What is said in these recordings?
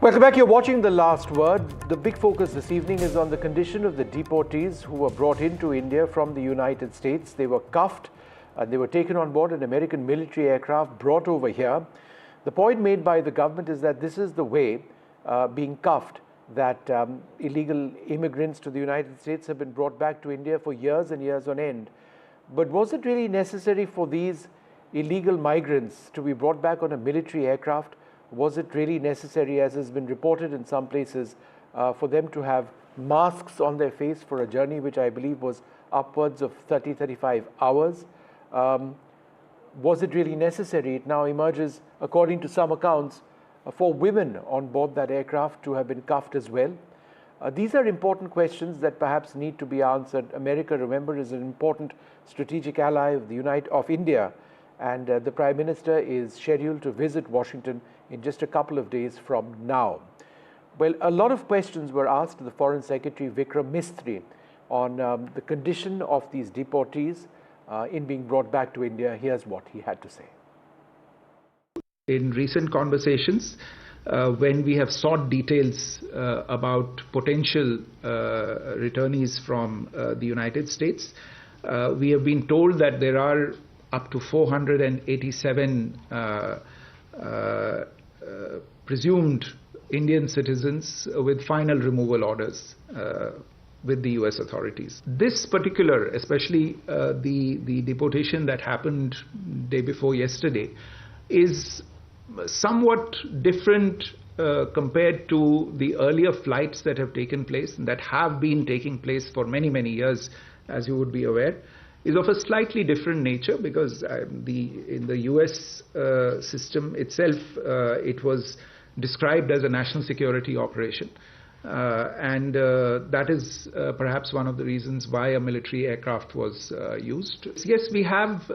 Welcome back. You're watching The Last Word. The big focus this evening is on the condition of the deportees who were brought into India from the United States. They were cuffed and they were taken on board an American military aircraft brought over here. The point made by the government is that this is the way, being cuffed, that illegal immigrants to the United States have been brought back to India for years and years on end. But was it really necessary for these illegal migrants to be brought back on a military aircraft? Was it really necessary, as has been reported in some places, for them to have masks on their face for a journey which I believe was upwards of 35 hours? Was it really necessary? It now emerges, according to some accounts, for women on board that aircraft to have been cuffed as well. These are important questions that perhaps need to be answered. America, remember, is an important strategic ally of India, and the Prime Minister is scheduled to visit Washington in just a couple of days from now. Well, a lot of questions were asked to the Foreign Secretary Vikram Misri on the condition of these deportees in being brought back to India. Here's what he had to say. In recent conversations, when we have sought details about potential returnees from the United States, we have been told that there are up to 487 presumed Indian citizens with final removal orders with the US authorities. This particular, especially the deportation that happened day before yesterday, is somewhat different compared to the earlier flights that have taken place and that have been taking place for many, many years, as you would be aware. Is of a slightly different nature because in the US system itself, it was described as a national security operation. And that is perhaps one of the reasons why a military aircraft was used. Yes, we have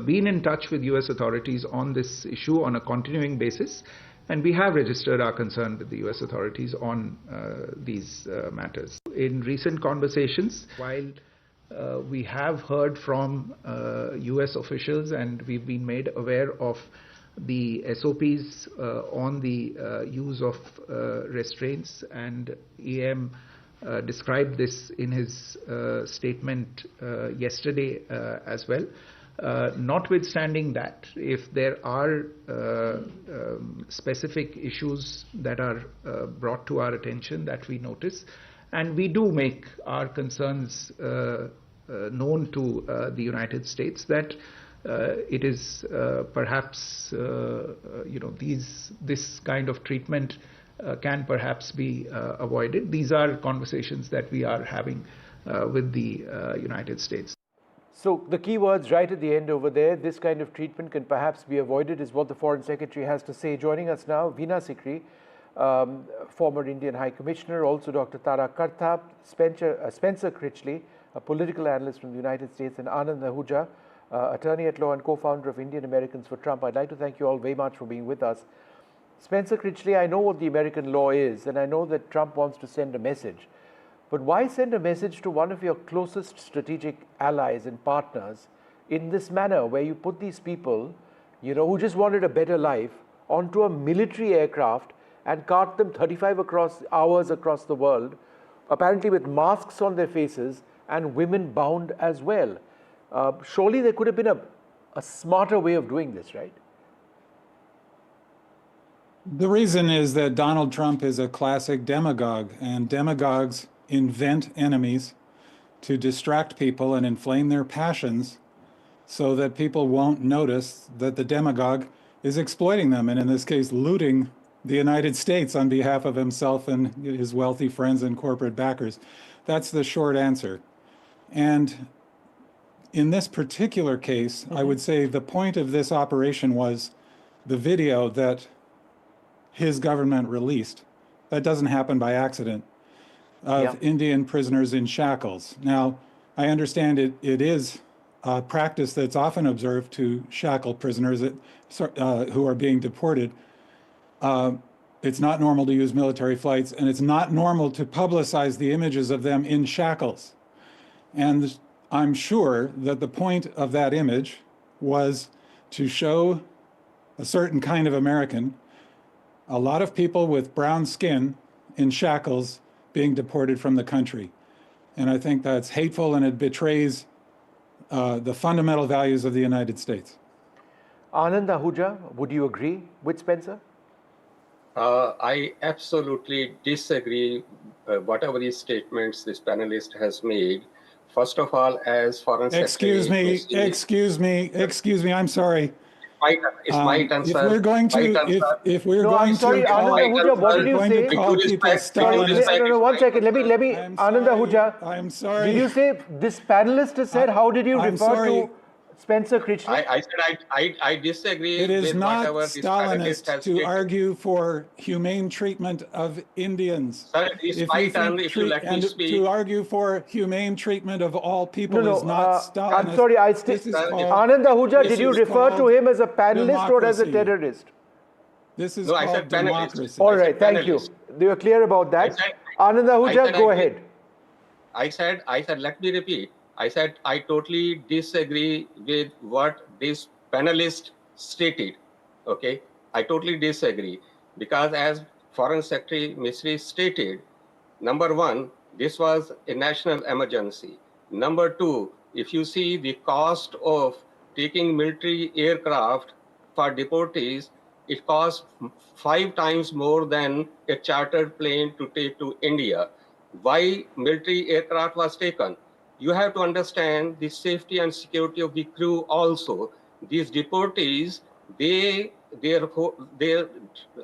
been in touch with US authorities on this issue on a continuing basis, and we have registered our concern with the US authorities on these matters. In recent conversations, while we have heard from US officials and we've been made aware of the SOPs on the use of restraints, and EM described this in his statement yesterday as well. Notwithstanding that, if there are specific issues that are brought to our attention that we notice, and we do make our concerns known to the United States, that it is perhaps this kind of treatment can perhaps be avoided. These are conversations that we are having with the United States. So the key words right at the end over there, this kind of treatment can perhaps be avoided, is what the Foreign Secretary has to say. Joining us now, Veena Sikri, former Indian High Commissioner, also Dr. Tara Karthap, Spencer Critchley, a political analyst from the United States, and Anand Ahuja, attorney at law and co-founder of Indian Americans for Trump. I'd like to thank you all very much for being with us. Spencer Critchley, I know what the American law is, and I know that Trump wants to send a message. But why send a message to one of your closest strategic allies and partners in this manner, where you put these people, who just wanted a better life, onto a military aircraft and cart them 35 hours across the world, apparently with masks on their faces and women bound as well? Surely there could have been a smarter way of doing this, right? The reason is that Donald Trump is a classic demagogue, and demagogues invent enemies to distract people and inflame their passions so that people won't notice that the demagogue is exploiting them, and in this case, looting the United States on behalf of himself and his wealthy friends and corporate backers. That's the short answer. And in this particular case, I would say the point of this operation was the video that his government released. That doesn't happen by accident, of Indian prisoners in shackles. Now, I understand it is a practice that's often observed to shackle prisoners who are being deported. It's not normal to use military flights, and it's not normal to publicize the images of them in shackles. And I'm sure that the point of that image was to show a certain kind of American a lot of people with brown skin in shackles being deported from the country. And I think that's hateful, and it betrays the fundamental values of the United States. Anand Ahuja, would you agree with Spencer? I absolutely disagree whatever these statements this panelist has made. First of all, as Foreign Secretary... Excuse me, I'm sorry. It's my concern. If we're going to, if we're No, going I'm sorry, to call, Anand Ahuja, what did you say? Call people Stalinists. No, 1 second. Let me, I'm Anand sorry, Ahuja. I'm sorry. Did you say this panelist has said? How did you I'm refer sorry. to Spencer Critchley? I said I disagree It is with not whatever this panelist Stalinist has to stated. argue for humane treatment of Indians. Sir, it's my turn if you let me speak. To argue for humane treatment of all people is not Stalinist. I'm sorry, Anand Ahuja, did you refer to him as a panelist or as a terrorist? This is No, I called said panelist. democracy. All right, thank you. You are clear about that. Anand Ahuja, go ahead. I said, let me repeat. I said, I totally disagree with what this panelist stated. Okay, I totally disagree because as Foreign Secretary Misri stated, number one, this was a national emergency. Number two, if you see the cost of taking military aircraft for deportees, it costs 5 times more than a chartered plane to take to India. Why military aircraft was taken? You have to understand the safety and security of the crew also. These deportees, their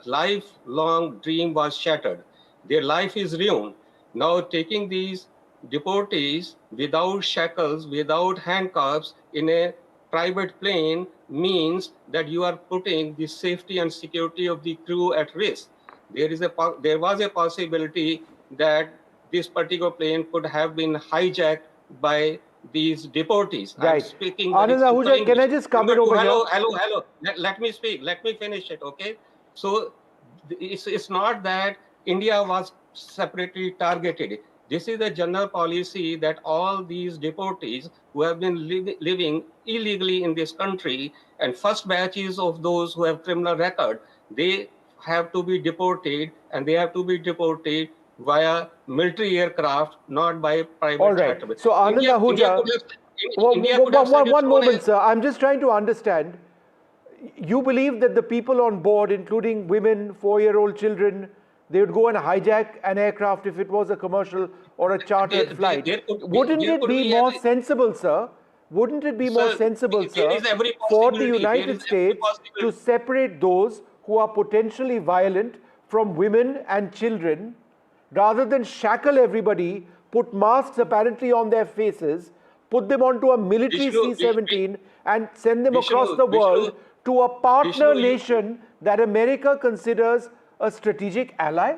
lifelong dream was shattered. Their life is ruined. Now taking these deportees without shackles, without handcuffs in a private plane means that you are putting the safety and security of the crew at risk. There was a possibility that this particular plane could have been hijacked by these deportees. Right. I'm speaking Anand Ahuja, can I just come in over here? Hello. Let me speak. Let me finish it, okay? So it's not that India was separately targeted. This is the general policy that all these deportees who have been living illegally in this country and first batches of those who have criminal record, they have to be deported, and they have to be deported via military aircraft, not by private. All right. So Anand Ahuja, one moment, sir. I'm just trying to understand. You believe that the people on board, including women, 4-year-old children, they would go and hijack an aircraft if it was a commercial or a chartered flight. Wouldn't it be more sensible, sir? Wouldn't it be more sensible, sir, for the United States to separate those who are potentially violent from women and children, rather than shackle everybody, put masks apparently on their faces, put them onto a military C-17 and send them across the world to a partner nation that America considers a strategic ally?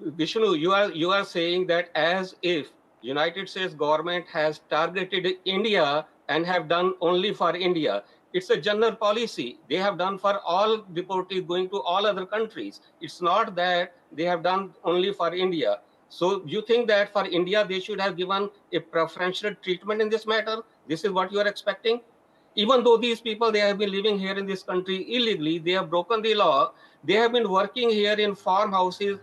Vishnu, you are saying that as if United States government has targeted India and have done only for India. It's a general policy. They have done for all deportees going to all other countries. It's not that they have done only for India. So you think that for India, they should have given a preferential treatment in this matter? This is what you are expecting? Even though these people, they have been living here in this country illegally, they have broken the law, they have been working here in farmhouses,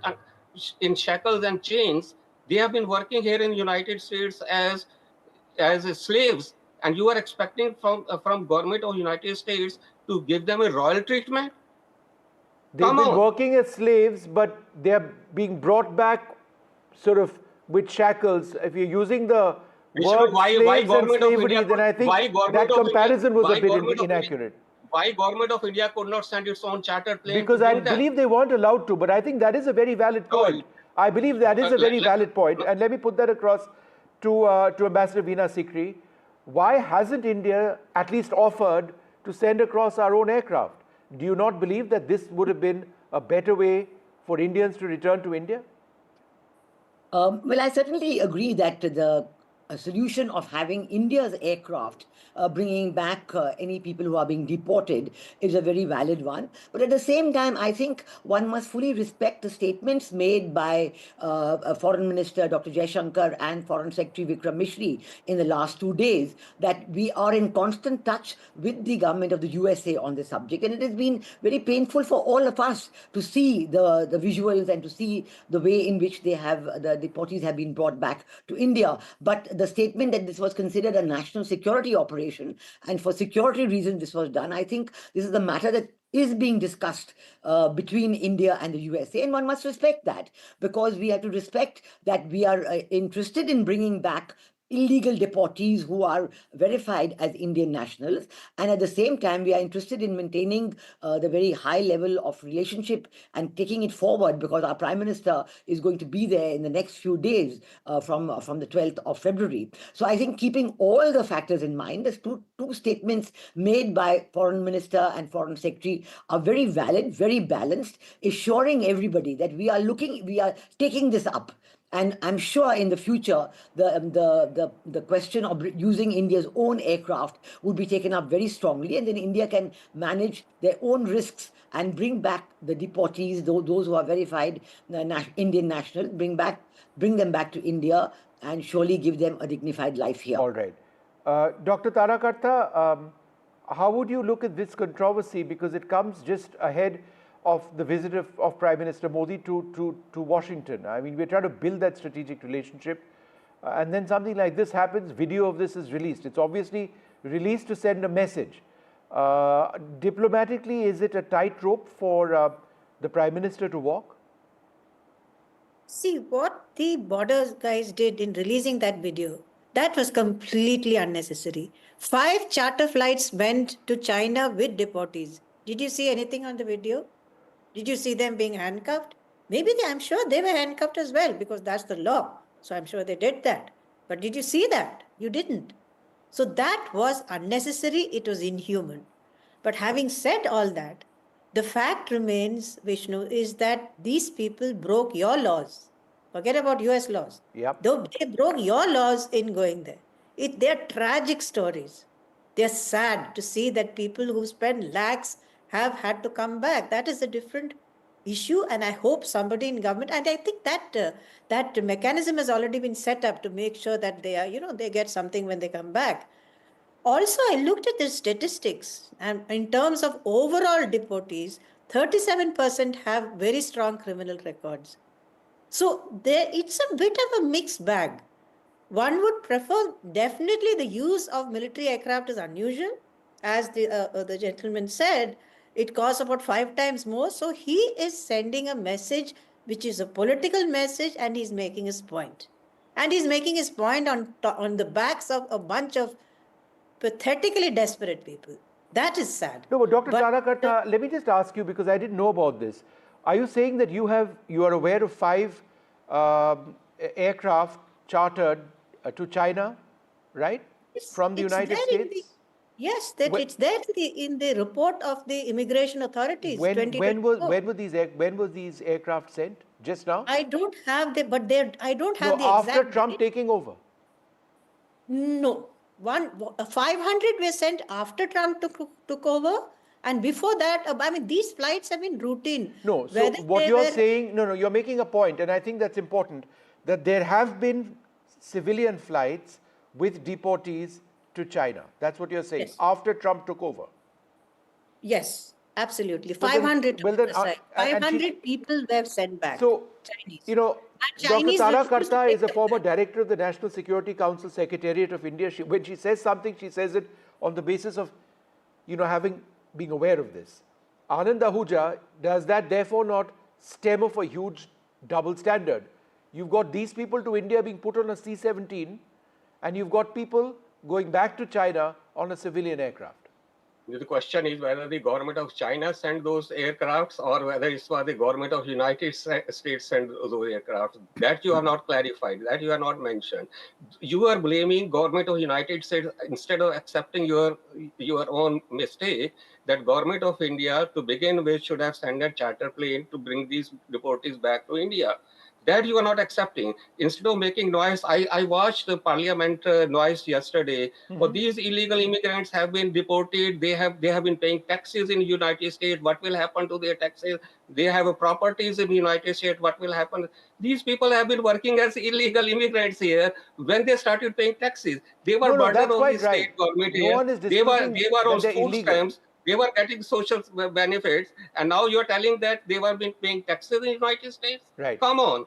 in shackles and chains, they have been working here in the United States as slaves, and you are expecting from government of United States to give them a royal treatment? They've been working as slaves, but they are being brought back sort of with shackles. If you're using the word slaves and slavery, then I think that comparison was a bit inaccurate. Why government of India could not send its own chartered plane? Because I believe they weren't allowed to, but I think that is a very valid point. I believe that is a very valid point, and let me put that across to Ambassador Veena Sikri. Why hasn't India at least offered to send across our own aircraft? Do you not believe that this would have been a better way for Indians to return to India? Well, I certainly agree that the a solution of having India's aircraft bringing back any people who are being deported is a very valid one. But at the same time, I think one must fully respect the statements made by Foreign Minister Dr. Jaishankar and Foreign Secretary Vikram Misri in the last 2 days, that we are in constant touch with the government of the USA on this subject. And it has been very painful for all of us to see the visuals and to see the way in which the deportees have been brought back to India. But the statement that this was considered a national security operation and for security reasons this was done, I think this is the matter that is being discussed between India and the USA, and one must respect that, because we have to respect that we are interested in bringing back illegal deportees who are verified as Indian nationals. And at the same time, we are interested in maintaining the very high level of relationship and taking it forward, because our Prime Minister is going to be there in the next few days from the 12th of February. So I think keeping all the factors in mind, the two statements made by Foreign Minister and Foreign Secretary are very valid, very balanced, assuring everybody that we are taking this up. And I'm sure in the future, the question of using India's own aircraft would be taken up very strongly, and then India can manage their own risks and bring back the deportees, those who are verified Indian nationals, bring them back to India and surely give them a dignified life here. All right. Dr. Tarakarta, how would you look at this controversy, because it comes just ahead of the visit of Prime Minister Modi to Washington? I mean, we're trying to build that strategic relationship, and then something like this happens, video of this is released. It's obviously released to send a message. Diplomatically, is it a tightrope for the Prime Minister to walk? See, what the borders guys did in releasing that video, that was completely unnecessary. 5 charter flights went to China with deportees. Did you see anything on the video? Did you see them being handcuffed? Maybe I'm sure they were handcuffed as well, because that's the law. So I'm sure they did that. But did you see that? You didn't. So that was unnecessary. It was inhuman. But having said all that, the fact remains, Vishnu, is that these people broke your laws. Forget about US laws. Yep. Though they broke your laws in going there. They're tragic stories. They're sad to see that people who spend lakhs have had to come back. That is a different issue, and I hope somebody in government, and I think that mechanism has already been set up to make sure that they are, they get something when they come back. Also, I looked at the statistics, and in terms of overall deportees, 37% have very strong criminal records. So it's a bit of a mixed bag. One would prefer, definitely the use of military aircraft is unusual. As the gentleman said, it costs about 5 times more. So he is sending a message which is a political message, and he's making his point. And he's making his point on the backs of a bunch of pathetically desperate people. That is sad. No, but Dr. Tarakarta, let me just ask you, because I didn't know about this. Are you saying that you are aware of 5 aircraft chartered to China, right? Yes, from the United States? Yes, it's there in the report of the immigration authorities. When were these aircraft sent? Just now? I don't have I don't have the exact. After Trump date. taking over? No, 500 were sent after Trump took over, and before that, these flights have been routine. No, so what you're saying, you're making a point, and I think that's important, that there have been civilian flights with deportees to China. That's what you're saying, yes, after Trump took over. Yes, absolutely. 500 500 people were sent back. So, Chinese. Dr. Tarakarta is a former director of the National Security Council Secretariat of India. When she says something, she says it on the basis of, being aware of this. Anand Ahuja, does that therefore not stem off a huge double standard? You've got these people to India being put on a C-17, and you've got people going back to China on a civilian aircraft. The question is whether the government of China sent those aircrafts, or whether it's for the government of United States sent those aircrafts. That you have not clarified, that you have not mentioned. You are blaming government of United States instead of accepting your own mistake, that government of India, to begin with, should have sent a charter plane to bring these deportees back to India. That you are not accepting. Instead of making noise, I watched the parliament noise yesterday. For these illegal immigrants have been deported. They have been paying taxes in the United States. What will happen to their taxes? They have properties in the United States. What will happen? These people have been working as illegal immigrants here. When they started paying taxes, they were No, burden that's on the quite right. state government No here. one is They were disputing on that they're food illegal. stamps. They were getting social benefits, and now you're telling that they were been paying taxes in the United States. Right. Come on.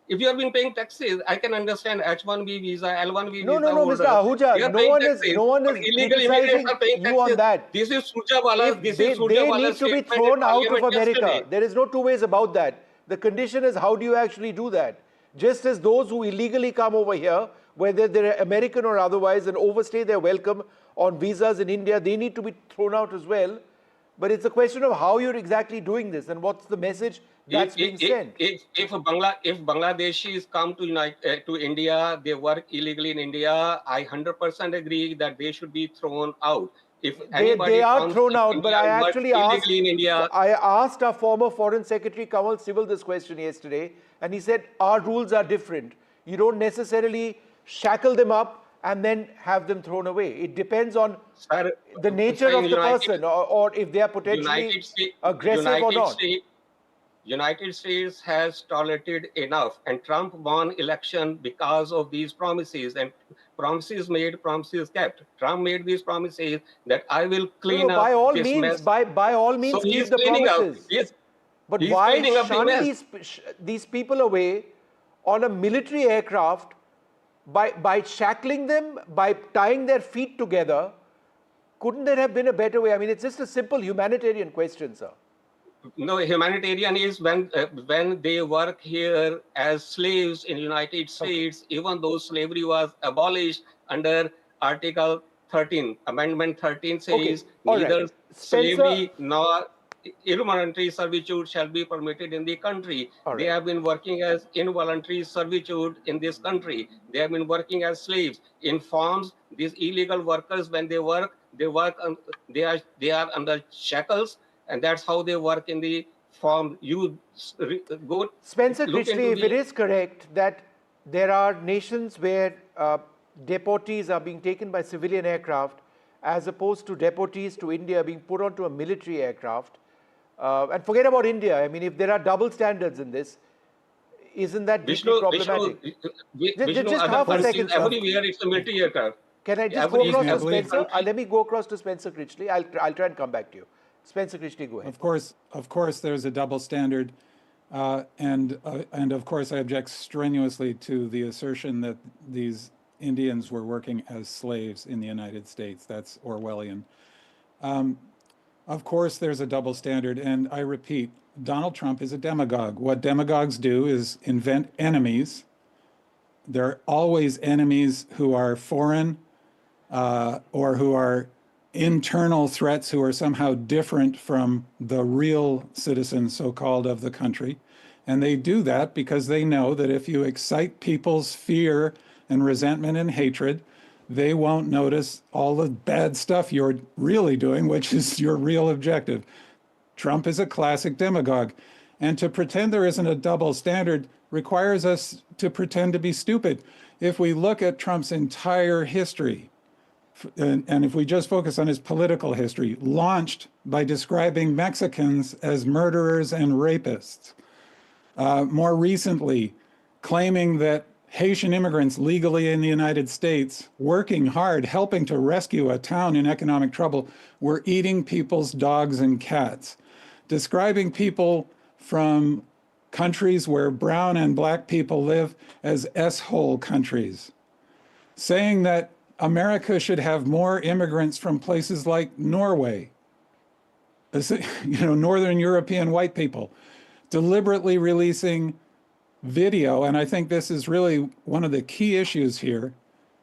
If you have been paying taxes, I can understand H1B visa, L1B No, visa Mr. holders. Ahuja, They are paying taxes. no one But is illegal immigrants criticizing are paying you on taxes. that. This is Surjawala. This is They Surjawala's need to be statement in thrown out of Parliament America. yesterday. There is no two ways about that. The condition is, how do you actually do that? Just as those who illegally come over here, whether they're American or otherwise, and overstay their welcome on visas in India, they need to be thrown out as well. But it's a question of how you're exactly doing this and what's the message that's being sent. If Bangladeshis come to India, they work illegally in India, I 100% agree that they should be thrown out. If anybody They are comes thrown to out, India but I and works actually illegally in India, I asked our former Foreign Secretary Kamal Sibal this question yesterday, and he said our rules are different. You don't necessarily shackle them up and then have them thrown away. It depends on the nature of the person, or if they are potentially aggressive or not. United States has tolerated enough, and Trump won election because of these promises, and promises made, promises kept. Trump made these promises that I will clean up this mess. By all means, So keep he's the cleaning promises. up. But He's why cleaning up the shun mess. these people away on a military aircraft by shackling them, by tying their feet together? Couldn't there have been a better way? I mean, it's just a simple humanitarian question, sir. No, humanitarian is when they work here as slaves in the United States, even though slavery was abolished under Article 13. Amendment 13 says neither slavery nor involuntary servitude shall be permitted in the country. They have been working as involuntary servitude in this country. They have been working as slaves. In farms, these illegal workers, when they are under shackles, and that's how they work in the farm. You go Spencer look Critchley, into if it is correct that there are nations where deportees are being taken by civilian aircraft as opposed to deportees to India being put onto a military aircraft, and forget about India. I mean, if there are double standards in this, isn't that deeply problematic? Just half a second, sir. Everywhere it's a military aircraft. Can I just go across to Spencer? Let me go across to Spencer Critchley. I'll try and come back to you. Spencer Critchley, go ahead. Of course, there's a double standard, and of course, I object strenuously to the assertion that these Indians were working as slaves in the United States. That's Orwellian. Of course, there's a double standard, and I repeat, Donald Trump is a demagogue. What demagogues do is invent enemies. There are always enemies who are foreign or who are internal threats who are somehow different from the real citizens, so-called, of the country. And they do that because they know that if you excite people's fear and resentment and hatred, they won't notice all the bad stuff you're really doing, which is your real objective. Trump is a classic demagogue. And to pretend there isn't a double standard requires us to pretend to be stupid. If we look at Trump's entire history, and if we just focus on his political history, launched by describing Mexicans as murderers and rapists, more recently claiming that Haitian immigrants legally in the United States, working hard, helping to rescue a town in economic trouble, were eating people's dogs and cats, describing people from countries where brown and black people live as S-hole countries, saying that America should have more immigrants from places like Norway, Northern European white people, deliberately releasing video, and I think this is really one of the key issues here,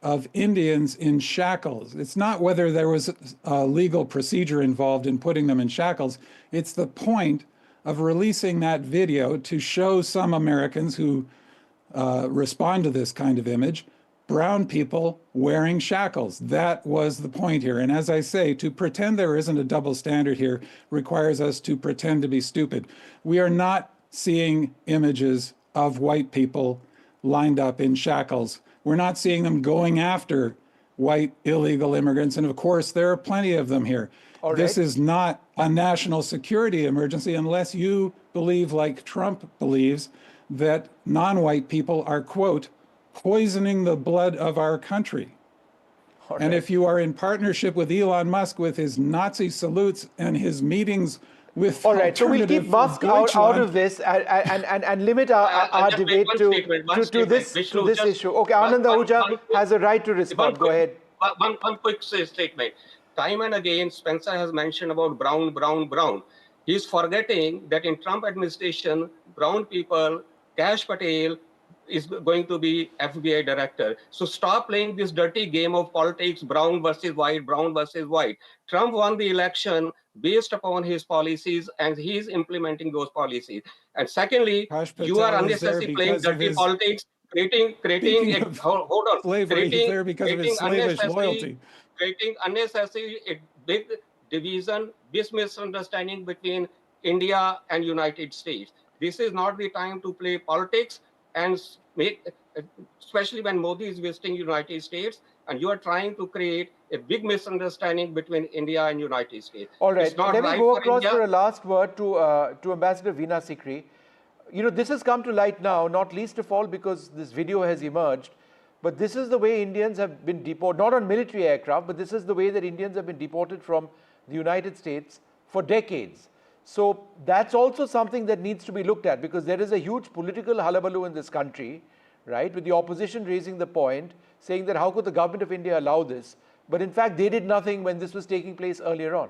of Indians in shackles. It's not whether there was a legal procedure involved in putting them in shackles. It's the point of releasing that video to show some Americans who respond to this kind of image brown people wearing shackles. That was the point here. And as I say, to pretend there isn't a double standard here requires us to pretend to be stupid. We are not seeing images of white people lined up in shackles. We're not seeing them going after white illegal immigrants. And of course, there are plenty of them here. This is not a national security emergency unless you believe, like Trump believes, that non-white people are, quote, poisoning the blood of our country. And if you are in partnership with Elon Musk with his Nazi salutes and his meetings with so we'll keep Musk out of this and limit our debate to this issue. Okay, Anand Ahuja has a right to respond. Go ahead. One quick statement. Time and again, Spencer has mentioned about brown. He's forgetting that in Trump administration, brown people, Kash Patel is going to be FBI director. So stop playing this dirty game of politics, brown versus white. Trump won the election based upon his policies, and he's implementing those policies. And secondly, you are unnecessarily playing dirty politics, creating unnecessary a big division, misunderstanding between India and United States. This is not the time to play politics and make, especially when Modi is visiting United States and you are trying to create a big misunderstanding between India and United States. All right, let me go across for a last word to Ambassador Veena Sikri. You know, this has come to light now, not least of all because this video has emerged, but this is the way Indians have been deported, not on military aircraft, but this is the way that Indians have been deported from the United States for decades. So that's also something that needs to be looked at because there is a huge political hullabaloo in this country, right, with the opposition raising the point, saying that how could the government of India allow this? But in fact, they did nothing when this was taking place earlier on.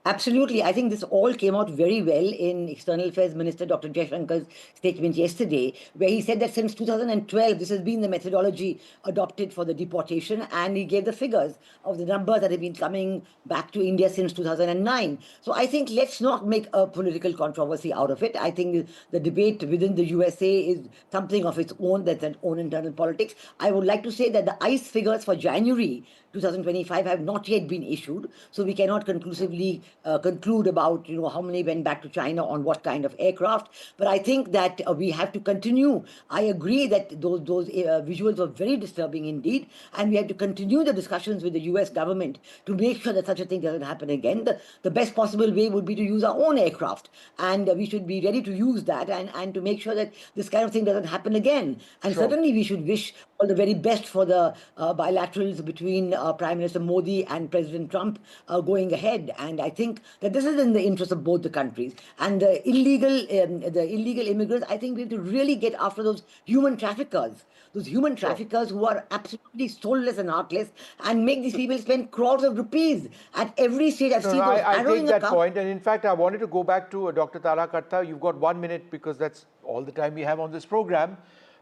Absolutely. I think this all came out very well in External Affairs Minister Dr. Jaishankar's statement yesterday, where he said that since 2012, this has been the methodology adopted for the deportation, and he gave the figures of the numbers that have been coming back to India since 2009. So I think let's not make a political controversy out of it. I think the debate within the USA is something of its own, that's its own internal politics. I would like to say that the ICE figures for January 2025 have not yet been issued, so we cannot conclusively conclude about how many went back to China on what kind of aircraft. But I think that we have to continue. I agree that those visuals were very disturbing indeed, and we have to continue the discussions with the US government to make sure that such a thing doesn't happen again. The best possible way would be to use our own aircraft, and we should be ready to use that and to make sure that this kind of thing doesn't happen again. And certainly we should wish all the very best for the bilaterals between Prime Minister Modi and President Trump going ahead. And I think that this is in the interest of both the countries. And the illegal immigrants, I think we have to really get after those human traffickers who are absolutely soulless and heartless, and make these people spend crores of rupees at every stage. I've seen those I take that point. And in fact, I wanted to go back to Dr. Tara Karta. You've got 1 minute because that's all the time we have on this program.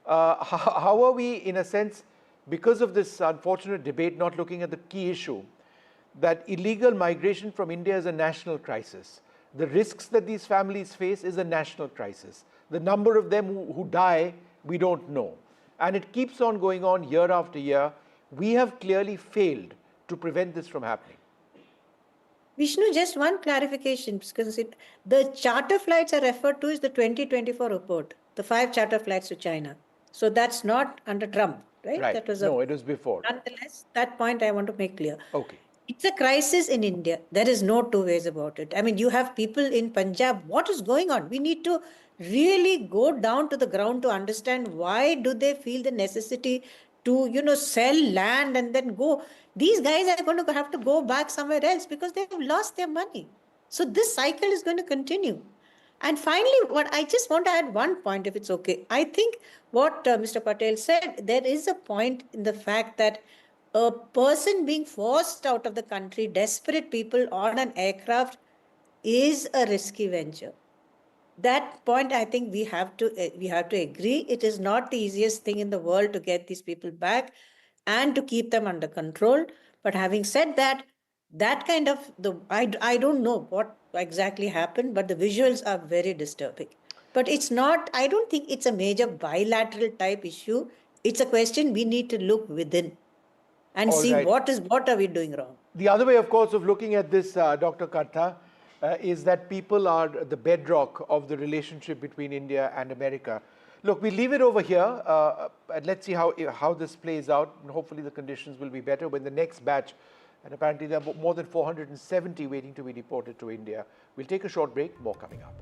How are we, in a sense, because of this unfortunate debate, not looking at the key issue, that illegal migration from India is a national crisis? The risks that these families face is a national crisis. The number of them who die, we don't know. And it keeps on going on year after year. We have clearly failed to prevent this from happening. Vishnu, just one clarification, because the charter flights are referred to is the 2024 report, the 5 charter flights to China. So that's not under Trump, right? Right. No, it was before. Nonetheless, that point I want to make clear. Okay. It's a crisis in India. There is no two ways about it. I mean, you have people in Punjab. What is going on? We need to really go down to the ground to understand why do they feel the necessity to, sell land and then go. These guys are going to have to go back somewhere else because they have lost their money. So this cycle is going to continue. And finally, what I just want to add one point, if it's okay. I think what Mr. Patel said, there is a point in the fact that a person being forced out of the country, desperate people on an aircraft, is a risky venture. That point, I think we have to agree. It is not the easiest thing in the world to get these people back and to keep them under control. But having said that, that kind of I don't know what exactly happened, but the visuals are very disturbing. But it's not, I don't think it's a major bilateral type issue. It's a question we need to look within and All see right. what are we doing wrong. The other way, of course, of looking at this, Dr. Kartha, is that people are the bedrock of the relationship between India and America. Look, we leave it over here, and let's see how this plays out. And hopefully the conditions will be better when the next batch, and apparently there are more than 470 waiting to be deported to India. We'll take a short break, more coming up.